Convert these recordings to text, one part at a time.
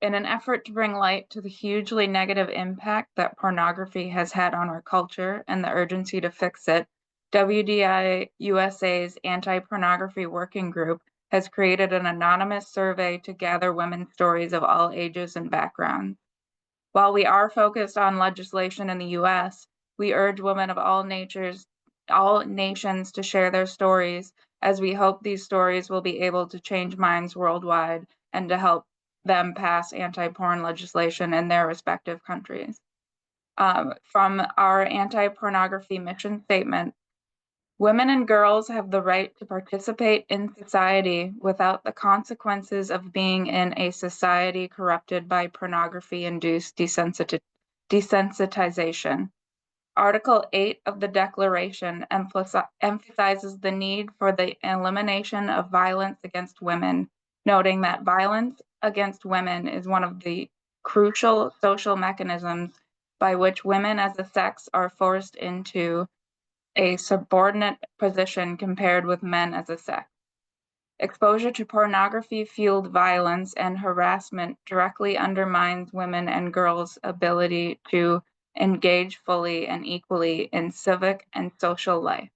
In an effort to bring light to the hugely negative impact that pornography has had on our culture and the urgency to fix it, WDI USA's Anti-Pornography Working Group has created an anonymous survey to gather women's stories of all ages and backgrounds. While we are focused on legislation in the US, we urge women of all nations to share their stories, as we hope these stories will be able to change minds worldwide and to help them pass anti-porn legislation in their respective countries. From our anti-pornography mission statement, women and girls have the right to participate in society without the consequences of being in a society corrupted by pornography-induced desensitization. Article 8 of the Declaration emphasizes the need for the elimination of violence against women, noting that violence against women is one of the crucial social mechanisms by which women as a sex are forced into a subordinate position compared with men as a sex. Exposure to pornography-fueled violence and harassment directly undermines women and girls' ability to engage fully and equally in civic and social life.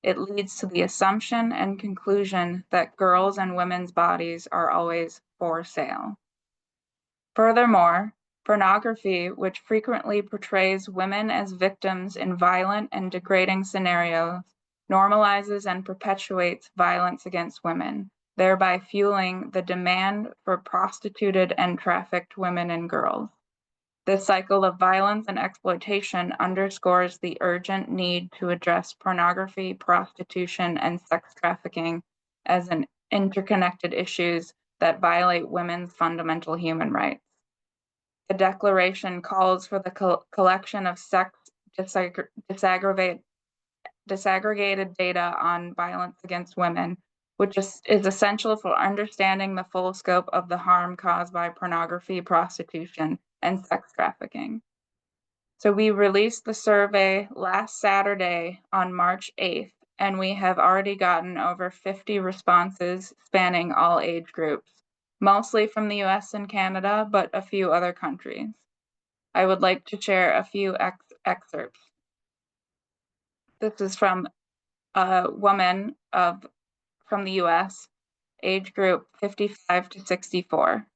It leads to the assumption and conclusion that girls' and women's bodies are always for sale. Furthermore, pornography, which frequently portrays women as victims in violent and degrading scenarios, normalizes and perpetuates violence against women, thereby fueling the demand for prostituted and trafficked women and girls. This cycle of violence and exploitation underscores the urgent need to address pornography, prostitution, and sex trafficking as an interconnected issues that violate women's fundamental human rights. The Declaration calls for the collection of sex disaggregated data on violence against women, which is essential for understanding the full scope of the harm caused by pornography, prostitution, and sex trafficking. So we released the survey last Saturday on March 8th, and we have already gotten over 50 responses spanning all age groups, mostly from the US and Canada, but a few other countries. I would like to share a few excerpts. This is from a woman from the US, age group 55 to 64.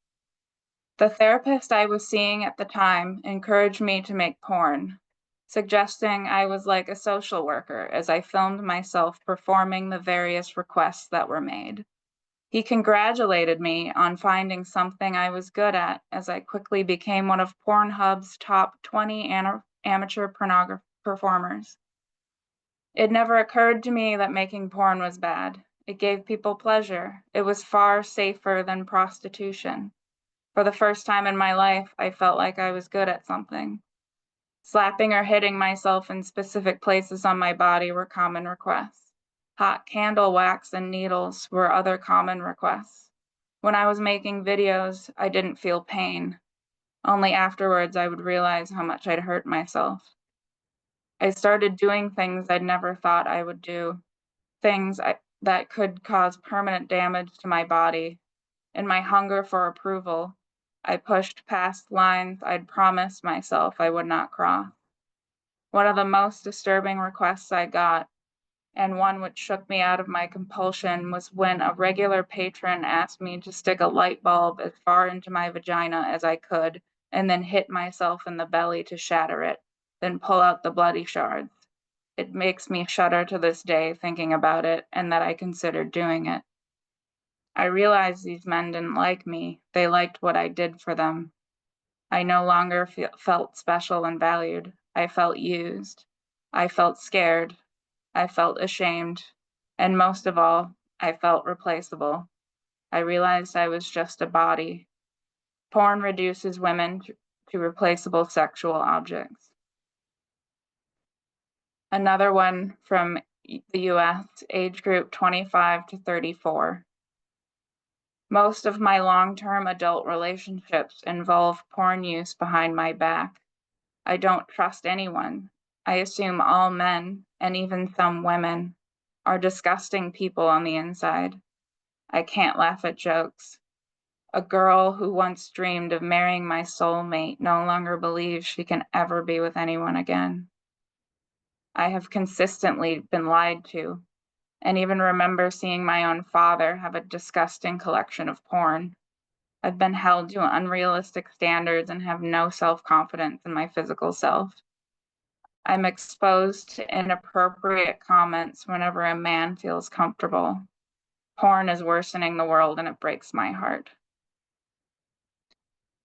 The therapist I was seeing at the time encouraged me to make porn, suggesting I was like a social worker as I filmed myself performing the various requests that were made. He congratulated me on finding something I was good at, as I quickly became one of Pornhub's top 20 amateur pornography performers. It never occurred to me that making porn was bad. It gave people pleasure. It was far safer than prostitution. For the first time in my life, I felt like I was good at something. Slapping or hitting myself in specific places on my body were common requests. Hot candle wax and needles were other common requests. When I was making videos, I didn't feel pain. Only afterwards I would realize how much I'd hurt myself. I started doing things I'd never thought I would do, things that could cause permanent damage to my body. In my hunger for approval, I pushed past lines I'd promised myself I would not cross. One of the most disturbing requests I got, and one which shook me out of my compulsion, was when a regular patron asked me to stick a light bulb as far into my vagina as I could, and then hit myself in the belly to shatter it, then pull out the bloody shards. It makes me shudder to this day thinking about it, and that I considered doing it. I realized these men didn't like me. They liked what I did for them. I no longer felt special and valued. I felt used. I felt scared. I felt ashamed. And most of all, I felt replaceable. I realized I was just a body. Porn reduces women to replaceable sexual objects. Another one from the US, age group 25 to 34. Most of my long-term adult relationships involve porn use behind my back. I don't trust anyone. I assume all men, and even some women, are disgusting people on the inside. I can't laugh at jokes. A girl who once dreamed of marrying my soulmate no longer believes she can ever be with anyone again. I have consistently been lied to, and even remember seeing my own father have a disgusting collection of porn. I've been held to unrealistic standards and have no self-confidence in my physical self. I'm exposed to inappropriate comments whenever a man feels comfortable. Porn is worsening the world and it breaks my heart.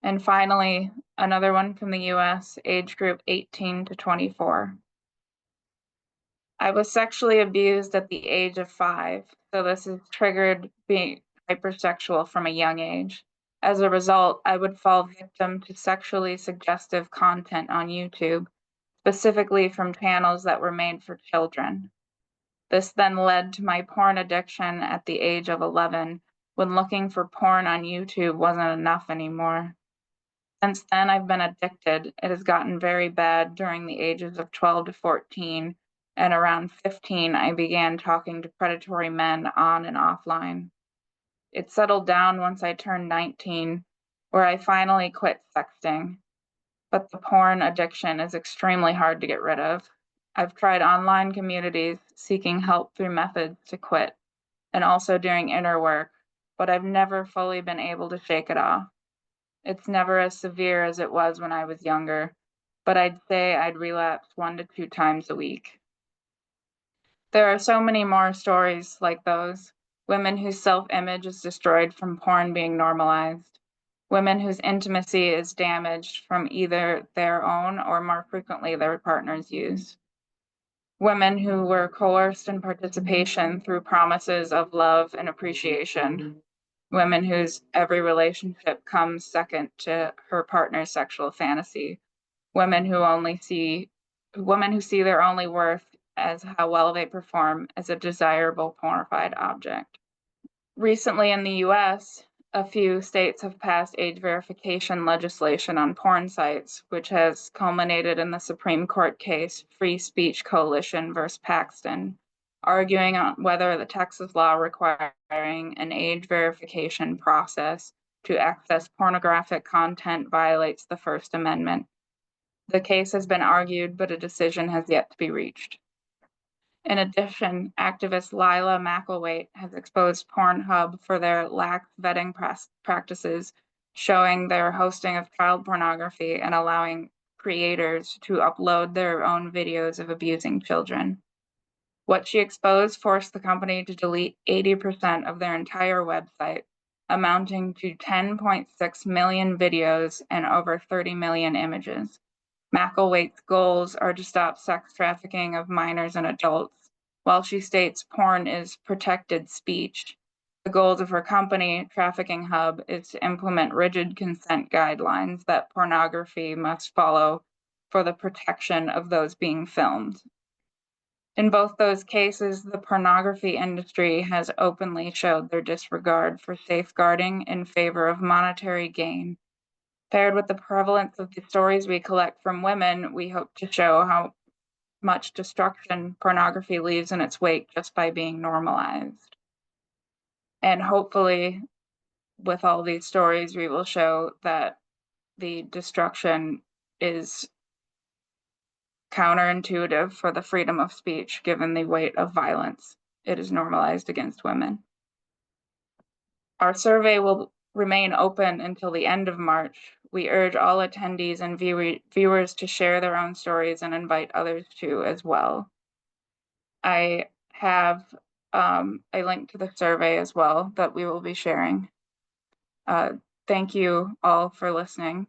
And finally, another one from the US, age group 18 to 24. I was sexually abused at the age of 5, so this has triggered being hypersexual from a young age. As a result, I would fall victim to sexually suggestive content on YouTube, specifically from channels that were made for children. This then led to my porn addiction at the age of 11, when looking for porn on YouTube wasn't enough anymore. Since then, I've been addicted. It has gotten very bad during the ages of 12 to 14, and around 15, I began talking to predatory men on and offline. It settled down once I turned 19, where I finally quit sexting. But the porn addiction is extremely hard to get rid of. I've tried online communities seeking help through methods to quit, and also doing inner work, but I've never fully been able to shake it off. It's never as severe as it was when I was younger, but I'd say I'd relapse 1 to 2 times a week. There are so many more stories like those. Women whose self-image is destroyed from porn being normalized. Women whose intimacy is damaged from either their own or more frequently their partner's use. Women who were coerced in participation through promises of love and appreciation. Women whose every relationship comes second to her partner's sexual fantasy. Women who see their only worth as how well they perform as a desirable pornified object. Recently in the US, a few states have passed age verification legislation on porn sites, which has culminated in the Supreme Court case Free Speech Coalition versus Paxton, arguing on whether the Texas law requiring an age verification process to access pornographic content violates the First Amendment. The case has been argued, but a decision has yet to be reached. In addition, activist Lila McElwaite has exposed Pornhub for their lax vetting practices, showing their hosting of child pornography and allowing creators to upload their own videos of abusing children. What she exposed forced the company to delete 80% of their entire website, amounting to 10.6 million videos and over 30 million images. McElwaite's goals are to stop sex trafficking of minors and adults. While she states porn is protected speech, the goals of her company, Trafficking Hub, is to implement rigid consent guidelines that pornography must follow for the protection of those being filmed. In both those cases, the pornography industry has openly showed their disregard for safeguarding in favor of monetary gain. Paired with the prevalence of the stories we collect from women, we hope to show how much destruction pornography leaves in its wake just by being normalized. And hopefully, with all these stories, we will show that the destruction is counterintuitive for the freedom of speech, given the weight of violence it is normalized against women. Our survey will remain open until the end of March. We urge all attendees and viewers to share their own stories and invite others to as well. I have a link to the survey as well that we will be sharing. Thank you all for listening.